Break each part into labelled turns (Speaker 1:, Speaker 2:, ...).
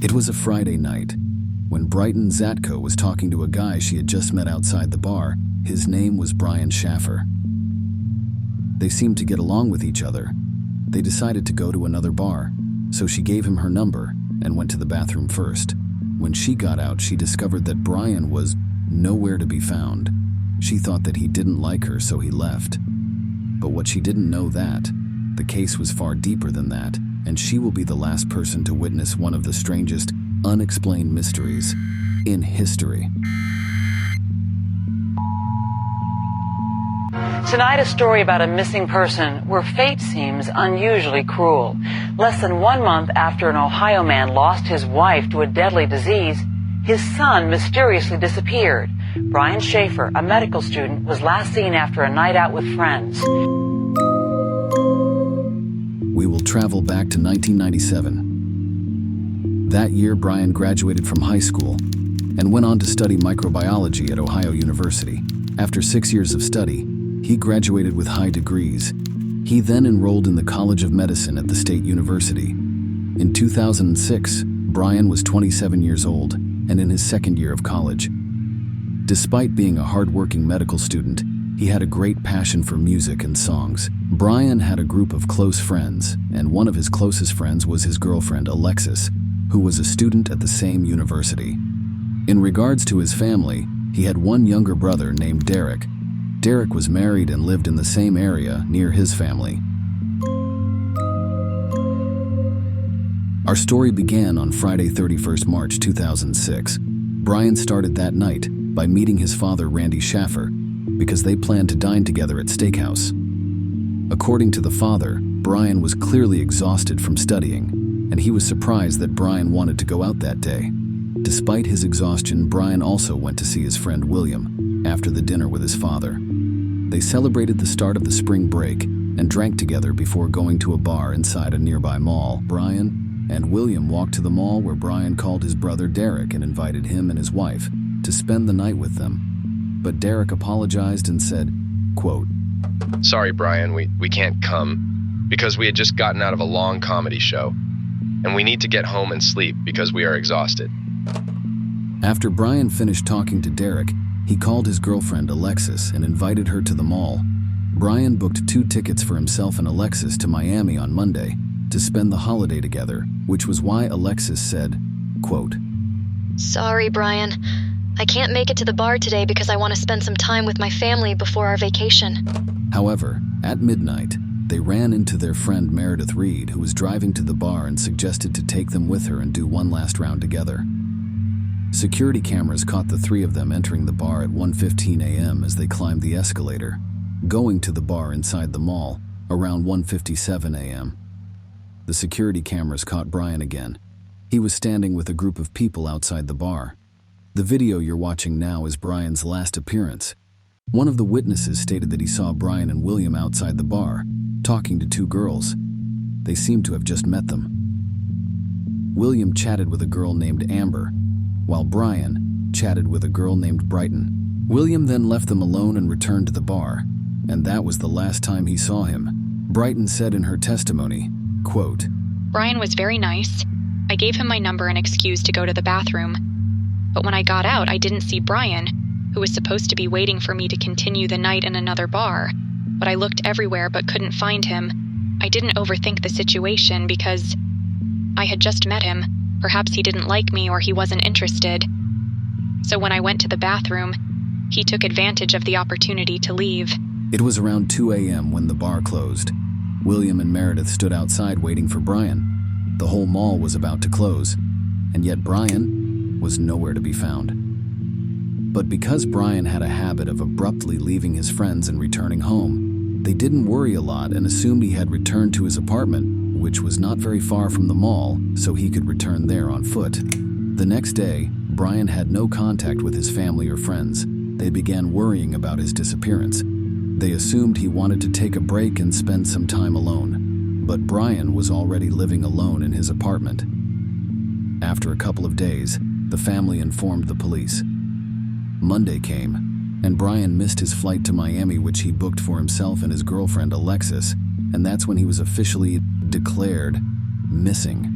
Speaker 1: It was a Friday night, when Brighton Zatko was talking to a guy she had just met outside the bar. His name was Brian Shaffer. They seemed to get along with each other. They decided to go to another bar, so she gave him her number and went to the bathroom first. When she got out, she discovered that Brian was nowhere to be found. She thought that he didn't like her, so he left. But what she didn't know that, the case was far deeper than that, and she will be the last person to witness one of the strangest, unexplained mysteries in history.
Speaker 2: Tonight, a story about a missing person where fate seems unusually cruel. Less than 1 month after an Ohio man lost his wife to a deadly disease, his son mysteriously disappeared. Brian Shaffer, a medical student, was last seen after a night out with friends.
Speaker 1: We will travel back to 1997. That year, Brian graduated from high school and went on to study microbiology at Ohio University. After 6 years of study, he graduated with high degrees. He then enrolled in the College of Medicine at the State University. In 2006, Brian was 27 years old and in his second year of college. Despite being a hard-working medical student, he had a great passion for music and songs. Brian had a group of close friends, and one of his closest friends was his girlfriend, Alexis, who was a student at the same university. In regards to his family, he had one younger brother named Derek. Derek was married and lived in the same area near his family. Our story began on Friday, 31st March 2006. Brian started that night by meeting his father, Randy Shaffer, because they planned to dine together at Steakhouse. According to the father, Brian was clearly exhausted from studying, and he was surprised that Brian wanted to go out that day. Despite his exhaustion, Brian also went to see his friend William after the dinner with his father. They celebrated the start of the spring break and drank together before going to a bar inside a nearby mall. Brian and William walked to the mall, where Brian called his brother Derek and invited him and his wife to spend the night with them. But Derek apologized and said, quote,
Speaker 3: "Sorry, Brian, we can't come because we had just gotten out of a long comedy show, and we need to get home and sleep because we are exhausted."
Speaker 1: After Brian finished talking to Derek, he called his girlfriend Alexis and invited her to the mall. Brian booked 2 tickets for himself and Alexis to Miami on Monday to spend the holiday together, which was why Alexis said, quote,
Speaker 4: "Sorry, Brian. I can't make it to the bar today because I want to spend some time with my family before our vacation."
Speaker 1: However, at midnight, they ran into their friend Meredith Reed, who was driving to the bar, and suggested to take them with her and do one last round together. Security cameras caught the 3 of them entering the bar at 1:15 a.m. as they climbed the escalator, going to the bar inside the mall around 1:57 a.m. The security cameras caught Brian again. He was standing with a group of people outside the bar. The video you're watching now is Brian's last appearance. One of the witnesses stated that he saw Brian and William outside the bar, talking to 2 girls. They seemed to have just met them. William chatted with a girl named Amber, while Brian chatted with a girl named Brighton. William then left them alone and returned to the bar, and that was the last time he saw him. Brighton said in her testimony, quote,
Speaker 5: "Brian was very nice. I gave him my number and excuse to go to the bathroom. But when I got out, I didn't see Brian, who was supposed to be waiting for me to continue the night in another bar. But I looked everywhere but couldn't find him. I didn't overthink the situation because I had just met him. Perhaps he didn't like me or he wasn't interested. So when I went to the bathroom, he took advantage of the opportunity to leave."
Speaker 1: It was around 2 a.m. when the bar closed. William and Meredith stood outside waiting for Brian. The whole mall was about to close, and yet Brian was nowhere to be found. But because Brian had a habit of abruptly leaving his friends and returning home, they didn't worry a lot and assumed he had returned to his apartment, which was not very far from the mall, so he could return there on foot. The next day, Brian had no contact with his family or friends. They began worrying about his disappearance. They assumed he wanted to take a break and spend some time alone, but Brian was already living alone in his apartment. After a couple of days, the family informed the police. Monday came, and Brian missed his flight to Miami, which he booked for himself and his girlfriend Alexis, and that's when he was officially declared missing.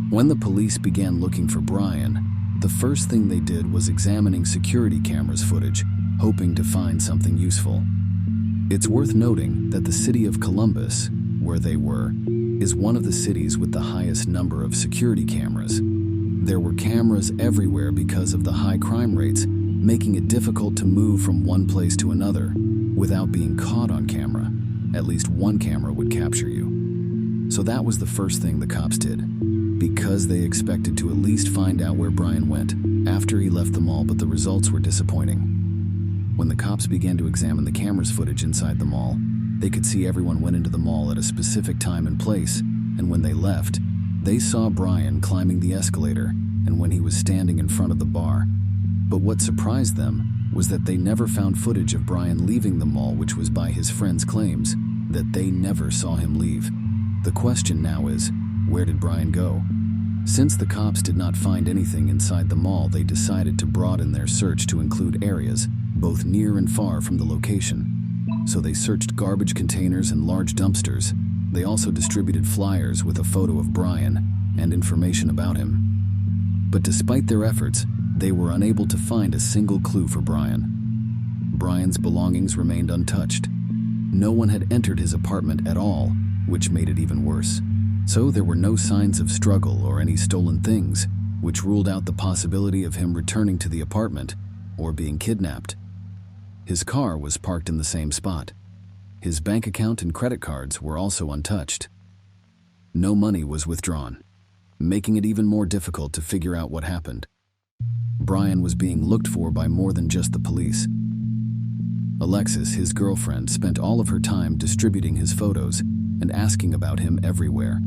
Speaker 1: When the police began looking for Brian, the first thing they did was examining security cameras footage, hoping to find something useful. It's worth noting that the city of Columbus, where they were, is one of the cities with the highest number of security cameras. There were cameras everywhere because of the high crime rates, making it difficult to move from one place to another without being caught on camera. At least one camera would capture you. So that was the first thing the cops did, because they expected to at least find out where Brian went after he left the mall, but the results were disappointing. When the cops began to examine the camera's footage inside the mall, they could see everyone went into the mall at a specific time and place, and when they left, they saw Brian climbing the escalator and when he was standing in front of the bar. But what surprised them was that they never found footage of Brian leaving the mall, which was by his friends' claims that they never saw him leave. The question now is, where did Brian go? Since the cops did not find anything inside the mall, they decided to broaden their search to include areas both near and far from the location. So they searched garbage containers and large dumpsters. They also distributed flyers with a photo of Brian and information about him. But despite their efforts, they were unable to find a single clue for Brian. Brian's belongings remained untouched. No one had entered his apartment at all, which made it even worse. So there were no signs of struggle or any stolen things, which ruled out the possibility of him returning to the apartment or being kidnapped. His car was parked in the same spot. His bank account and credit cards were also untouched. No money was withdrawn, making it even more difficult to figure out what happened. Brian was being looked for by more than just the police. Alexis, his girlfriend, spent all of her time distributing his photos and asking about him everywhere.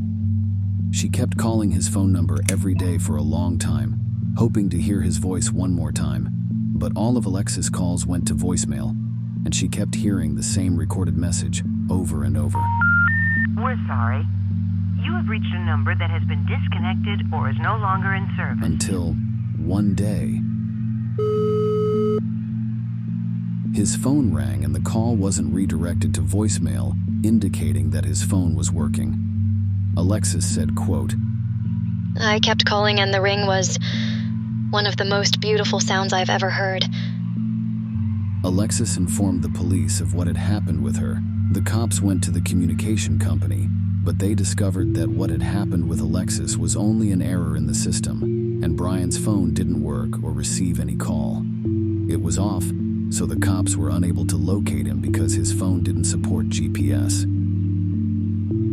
Speaker 1: She kept calling his phone number every day for a long time, hoping to hear his voice one more time. But all of Alexis' calls went to voicemail, and she kept hearing the same recorded message over and over.
Speaker 6: We're sorry. You have reached a number that has been disconnected or is no longer in service.
Speaker 1: Until one day, his phone rang and the call wasn't redirected to voicemail, indicating that his phone was working. Alexis said, quote,
Speaker 4: I kept calling and the ring was one of the most beautiful sounds I've ever heard.
Speaker 1: Alexis informed the police of what had happened with her. The cops went to the communication company, but they discovered that what had happened with Alexis was only an error in the system, and Brian's phone didn't work or receive any call. It was off, so the cops were unable to locate him because his phone didn't support GPS.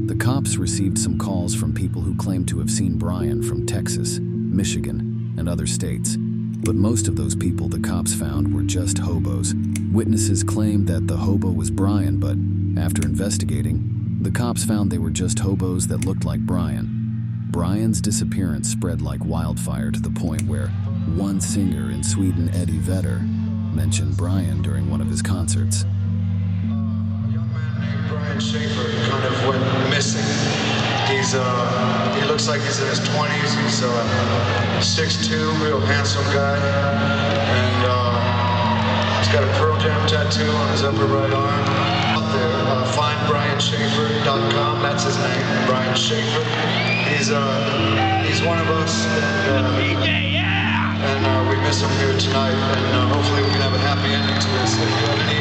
Speaker 1: The cops received some calls from people who claimed to have seen Brian from Texas, Michigan, and other states, but most of those people the cops found were just hobos. Witnesses claimed that the hobo was Brian, but after investigating, the cops found they were just hobos that looked like Brian. Brian's disappearance spread like wildfire to the point where one singer in Sweden, Eddie Vedder, mentioned Brian during one of his concerts.
Speaker 7: A young man named Brian Shaffer kind of went missing. He looks like he's in his 20s. He's 6'2", real handsome guy, and he's got a Pearl Jam tattoo on his upper right arm. Out there, findbrianshaffer.com. That's his name, Brian Shaffer. He's one of us, and we miss him here tonight. And hopefully we can have a happy ending to this. If you have any.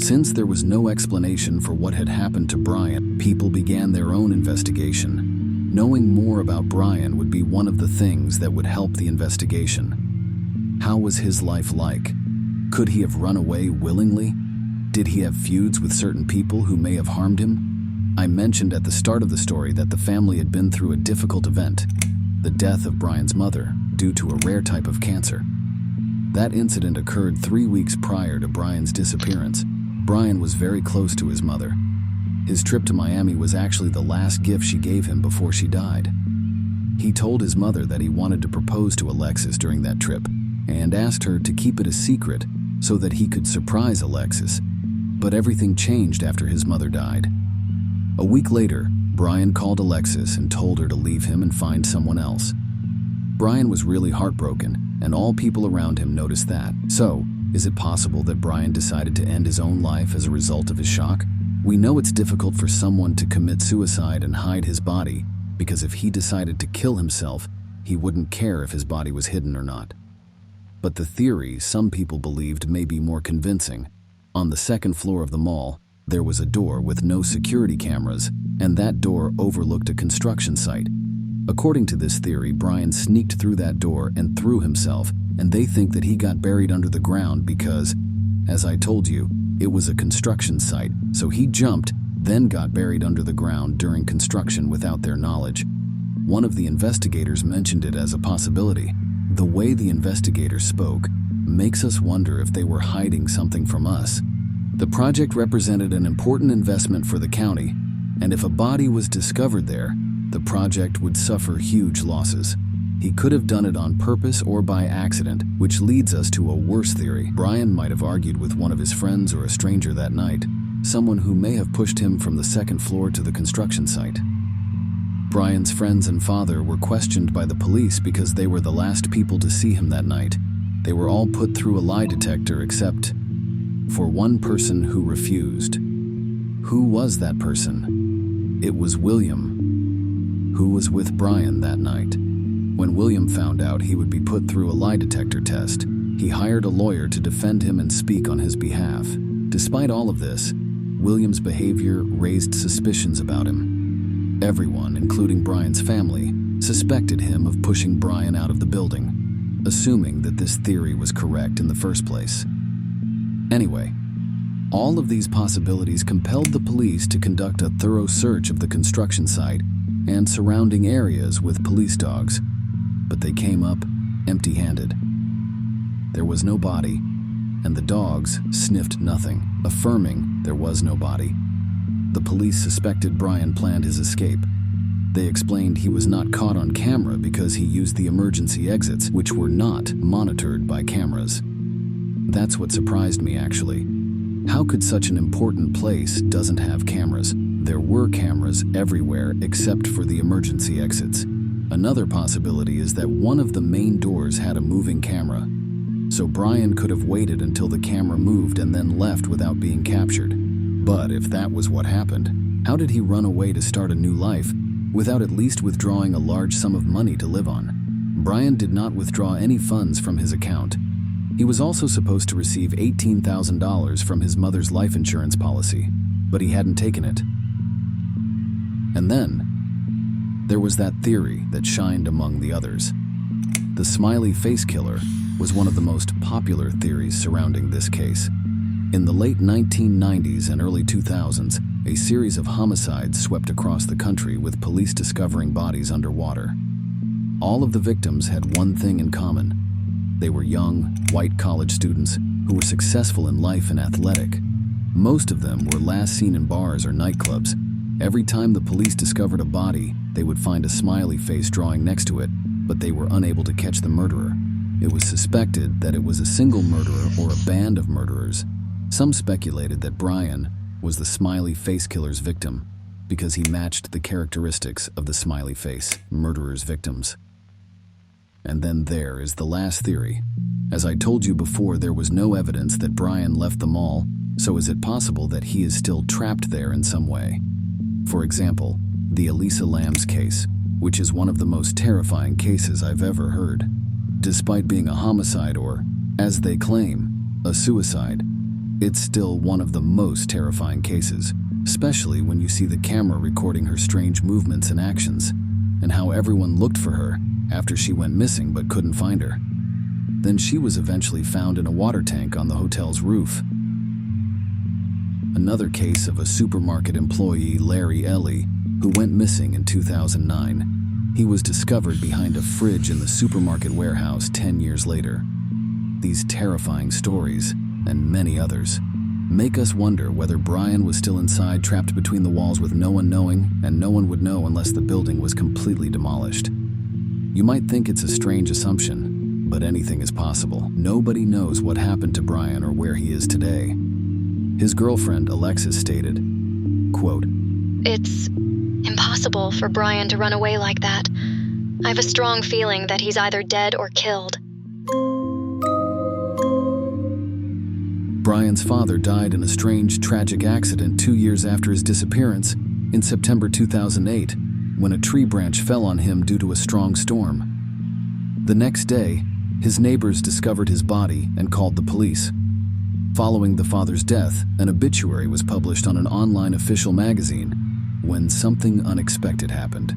Speaker 1: Since there was no explanation for what had happened to Brian, people began their own investigation. Knowing more about Brian would be one of the things that would help the investigation. How was his life like? Could he have run away willingly? Did he have feuds with certain people who may have harmed him? I mentioned at the start of the story that the family had been through a difficult event, the death of Brian's mother due to a rare type of cancer. That incident occurred 3 weeks prior to Brian's disappearance. Brian was very close to his mother. His trip to Miami was actually the last gift she gave him before she died. He told his mother that he wanted to propose to Alexis during that trip and asked her to keep it a secret so that he could surprise Alexis. But everything changed after his mother died. A week later, Brian called Alexis and told her to leave him and find someone else. Brian was really heartbroken, and all people around him noticed that. So, is it possible that Brian decided to end his own life as a result of his shock? We know it's difficult for someone to commit suicide and hide his body, because if he decided to kill himself, he wouldn't care if his body was hidden or not. But the theory some people believed may be more convincing. On the second floor of the mall, there was a door with no security cameras, and that door overlooked a construction site. According to this theory, Brian sneaked through that door and threw himself, and they think that he got buried under the ground because, as I told you, it was a construction site, so he jumped, then got buried under the ground during construction without their knowledge. One of the investigators mentioned it as a possibility. The way the investigator spoke makes us wonder if they were hiding something from us. The project represented an important investment for the county, and if a body was discovered there, the project would suffer huge losses. He could have done it on purpose or by accident, which leads us to a worse theory. Brian might have argued with one of his friends or a stranger that night, someone who may have pushed him from the second floor to the construction site. Brian's friends and father were questioned by the police because they were the last people to see him that night. They were all put through a lie detector except for one person who refused. Who was that person? It was William, who was with Brian that night. When William found out he would be put through a lie detector test, he hired a lawyer to defend him and speak on his behalf. Despite all of this, William's behavior raised suspicions about him. Everyone, including Brian's family, suspected him of pushing Brian out of the building, assuming that this theory was correct in the first place. Anyway, all of these possibilities compelled the police to conduct a thorough search of the construction site and surrounding areas with police dogs, but they came up empty-handed. There was no body, and the dogs sniffed nothing, affirming there was no body. The police suspected Brian planned his escape. They explained he was not caught on camera because he used the emergency exits, which were not monitored by cameras. That's what surprised me, actually. How could such an important place doesn't have cameras? There were cameras everywhere except for the emergency exits. Another possibility is that one of the main doors had a moving camera, so Brian could have waited until the camera moved and then left without being captured. But if that was what happened, how did he run away to start a new life without at least withdrawing a large sum of money to live on? Brian did not withdraw any funds from his account. He was also supposed to receive $18,000 from his mother's life insurance policy, but he hadn't taken it. And then, there was that theory that shined among the others. The smiley face killer was one of the most popular theories surrounding this case. In the late 1990s and early 2000s, a series of homicides swept across the country with police discovering bodies underwater. All of the victims had one thing in common. They were young, white college students who were successful in life and athletic. Most of them were last seen in bars or nightclubs. Every time the police discovered a body, they would find a smiley face drawing next to it, but they were unable to catch the murderer. It was suspected that it was a single murderer or a band of murderers. Some speculated that Brian was the smiley face killer's victim because he matched the characteristics of the smiley face murderer's victims. And then there is the last theory. As I told you before, there was no evidence that Brian left the mall, so is it possible that he is still trapped there in some way? For example, the Elisa Lamb's case, which is one of the most terrifying cases I've ever heard. Despite being a homicide or, as they claim, a suicide, it's still one of the most terrifying cases, especially when you see the camera recording her strange movements and actions, and how everyone looked for her after she went missing but couldn't find her. Then she was eventually found in a water tank on the hotel's roof. Another case of a supermarket employee, Larry Ellie, who went missing in 2009. He was discovered behind a fridge in the supermarket warehouse 10 years later. These terrifying stories, and many others, make us wonder whether Brian was still inside, trapped between the walls with no one knowing, and no one would know unless the building was completely demolished. You might think it's a strange assumption, but anything is possible. Nobody knows what happened to Brian or where he is today. His girlfriend, Alexis, stated, quote,
Speaker 4: "It's impossible for Brian to run away like that. I have a strong feeling that he's either dead or killed."
Speaker 1: Brian's father died in a strange, tragic accident 2 years after his disappearance in September 2008, when a tree branch fell on him due to a strong storm. The next day, his neighbors discovered his body and called the police. Following the father's death, an obituary was published on an online official magazine when something unexpected happened.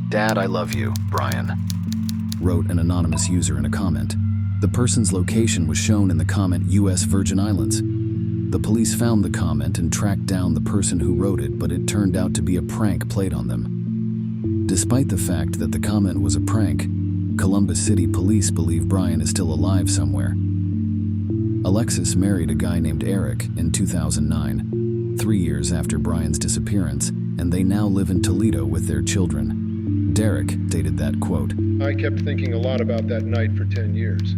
Speaker 8: "Dad, I love you, Brian,"
Speaker 1: wrote an anonymous user in a comment. The person's location was shown in the comment U.S. Virgin Islands. The police found the comment and tracked down the person who wrote it, but it turned out to be a prank played on them. Despite the fact that the comment was a prank, Columbus City police believe Brian is still alive somewhere. Alexis married a guy named Eric in 2009, 3 years after Brian's disappearance, and they now live in Toledo with their children. Derek dated that quote,
Speaker 9: "I kept thinking a lot about that night for 10 years.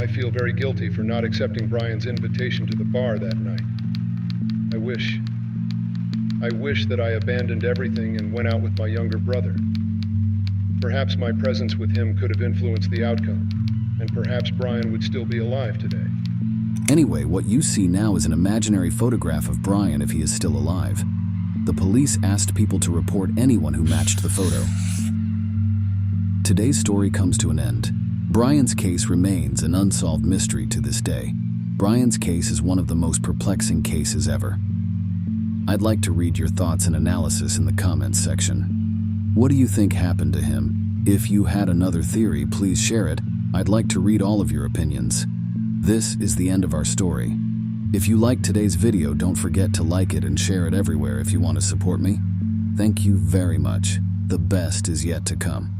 Speaker 9: I feel very guilty for not accepting Brian's invitation to the bar that night. I wish that I abandoned everything and went out with my younger brother. Perhaps my presence with him could have influenced the outcome, and perhaps Brian would still be alive today."
Speaker 1: Anyway, what you see now is an imaginary photograph of Brian if he is still alive. The police asked people to report anyone who matched the photo. Today's story comes to an end. Brian's case remains an unsolved mystery to this day. Brian's case is one of the most perplexing cases ever. I'd like to read your thoughts and analysis in the comments section. What do you think happened to him? If you had another theory, please share it. I'd like to read all of your opinions. This is the end of our story. If you liked today's video, don't forget to like it and share it everywhere if you want to support me. Thank you very much. The best is yet to come.